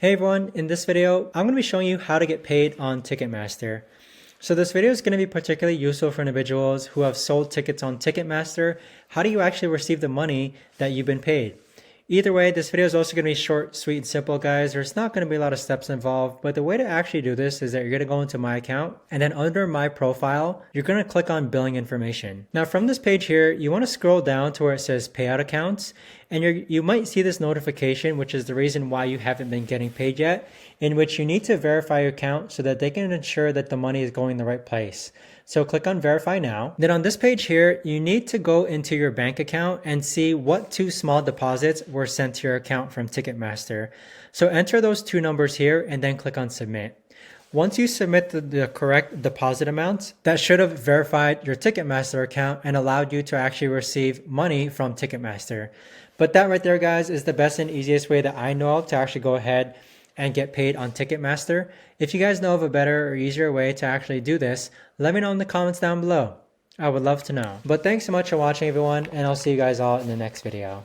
Hey everyone, in this video, I'm going to be showing you how to get paid on Ticketmaster. So this video is going to be particularly useful for individuals who have sold tickets on Ticketmaster. How do you actually receive the money that you've been paid? Either way, this video is also going to be short, sweet, and simple, guys. There's not going to be a lot of steps involved, but the way to actually do this is that you're going to go into my account, and then under my profile, you're going to click on billing information. Now from this page here, you want to scroll down to where it says payout accounts, and you might see this notification, which is the reason why you haven't been getting paid yet, in which you need to verify your account so that they can ensure that the money is going the right place. So click on verify now. Then on this page here, you need to go into your bank account and see what two small deposits were sent to your account from Ticketmaster. So enter those two numbers here and then click on submit. Once you submit the correct deposit amounts, that should have verified your Ticketmaster account and allowed you to actually receive money from Ticketmaster. But that right there, guys, is the best and easiest way that I know of to actually go ahead and get paid on Ticketmaster. If you guys know of a better or easier way to actually do this, let me know in the comments down below. I would love to know. But thanks so much for watching, everyone, and I'll see you guys all in the next video.